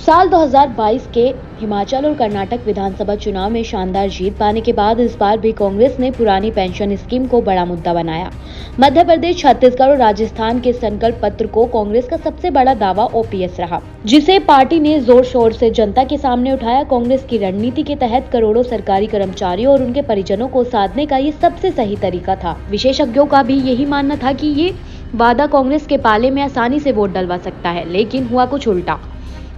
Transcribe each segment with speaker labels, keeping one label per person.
Speaker 1: साल 2022 के हिमाचल और कर्नाटक विधानसभा चुनाव में शानदार जीत पाने के बाद इस बार भी कांग्रेस ने पुरानी पेंशन स्कीम को बड़ा मुद्दा बनाया। मध्य प्रदेश, छत्तीसगढ़ और राजस्थान के संकल्प पत्र को कांग्रेस का सबसे बड़ा दावा ओपीएस रहा, जिसे पार्टी ने जोर शोर से जनता के सामने उठाया। कांग्रेस की रणनीति के तहत करोड़ों सरकारी कर्मचारियों और उनके परिजनों को साधने का ये सबसे सही तरीका था। विशेषज्ञों का भी यही मानना था कि ये वादा कांग्रेस के पाले में आसानी से वोट डलवा सकता है, लेकिन हुआ कुछ उल्टा।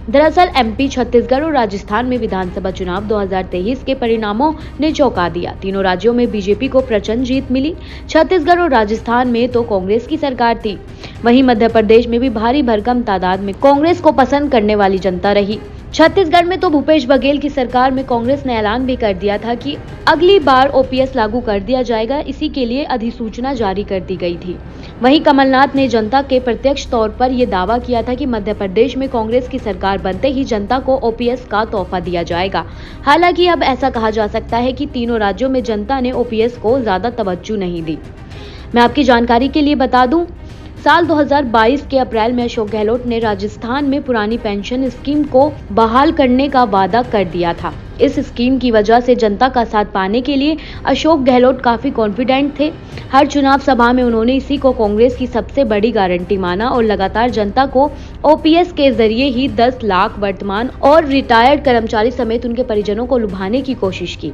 Speaker 1: दरअसल एमपी, छत्तीसगढ़ और राजस्थान में विधानसभा चुनाव 2023 के परिणामों ने चौंका दिया। तीनों राज्यों में बीजेपी को प्रचंड जीत मिली। छत्तीसगढ़ और राजस्थान में तो कांग्रेस की सरकार थी। वहीं मध्य प्रदेश में भी भारी भरकम तादाद में कांग्रेस को पसंद करने वाली जनता रही। छत्तीसगढ़ में तो भूपेश बघेल की सरकार में कांग्रेस ने ऐलान भी कर दिया था कि अगली बार ओपीएस लागू कर दिया जाएगा। इसी के लिए अधिसूचना जारी कर दी गई थी। वहीं कमलनाथ ने जनता के प्रत्यक्ष तौर पर यह दावा किया था कि मध्य प्रदेश में कांग्रेस की सरकार बनते ही जनता को ओपीएस का तोहफा दिया जाएगा। हालांकि अब ऐसा कहा जा सकता है कि तीनों राज्यों में जनता ने ओपीएस को ज्यादा तवज्जो नहीं दी। मैं आपकी जानकारी के लिए बता दूं, साल 2022 के अप्रैल में अशोक गहलोत ने राजस्थान में पुरानी पेंशन स्कीम को बहाल करने का वादा कर दिया था। इस स्कीम की वजह से जनता का साथ पाने के लिए अशोक गहलोत काफी कॉन्फिडेंट थे। हर चुनाव सभा में उन्होंने इसी को कांग्रेस की सबसे बड़ी गारंटी माना और लगातार जनता को ओपीएस के जरिए ही 10 लाख वर्तमान और रिटायर्ड कर्मचारी समेत उनके परिजनों को लुभाने की कोशिश की।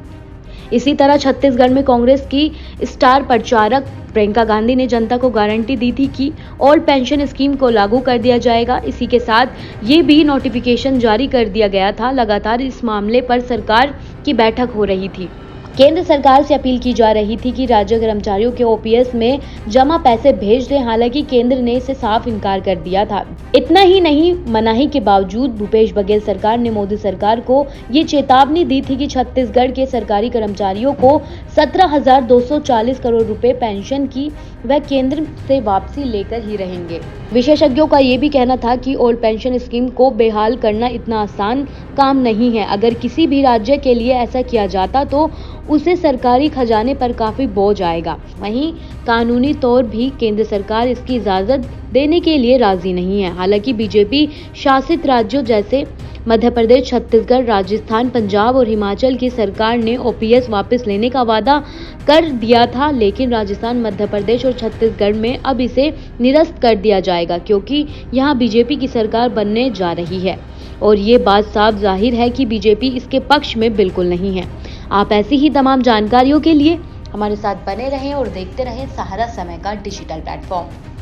Speaker 1: इसी तरह छत्तीसगढ़ में कांग्रेस की स्टार प्रचारक प्रियंका गांधी ने जनता को गारंटी दी थी कि ओल्ड पेंशन स्कीम को लागू कर दिया जाएगा। इसी के साथ ये भी नोटिफिकेशन जारी कर दिया गया था। लगातार इस मामले पर सरकार की बैठक हो रही थी। केंद्र सरकार से अपील की जा रही थी कि राज्य कर्मचारियों के ओपीएस में जमा पैसे भेज दें। हालांकि केंद्र ने इसे साफ इनकार कर दिया था। इतना ही नहीं, मनाही के बावजूद भूपेश बघेल सरकार ने मोदी सरकार को ये चेतावनी दी थी कि छत्तीसगढ़ के सरकारी कर्मचारियों को 17,240 करोड़ रुपए पेंशन की वह केंद्र से वापसी लेकर ही रहेंगे। विशेषज्ञों का ये भी कहना था कि ओल्ड पेंशन स्कीम को बेहाल करना इतना आसान काम नहीं है। अगर किसी भी राज्य के लिए ऐसा किया जाता तो उसे सरकारी खजाने पर काफी बोझ आएगा। वहीं कानूनी तौर भी केंद्र सरकार इसकी इजाजत देने के लिए राजी नहीं है। हालांकि बीजेपी शासित राज्यों जैसे मध्य प्रदेश, छत्तीसगढ़, राजस्थान, पंजाब और हिमाचल की सरकार ने ओपीएस वापस लेने का वादा कर दिया था, लेकिन राजस्थान, मध्य प्रदेश और छत्तीसगढ़ में अब इसे निरस्त कर दिया जाएगा क्योंकि यहाँ बीजेपी की सरकार बनने जा रही है और ये बात साफ जाहिर है कि बीजेपी इसके पक्ष में बिल्कुल नहीं है। आप ऐसी ही तमाम जानकारियों के लिए हमारे साथ बने रहें और देखते रहें सहारा समय का डिजिटल प्लेटफॉर्म।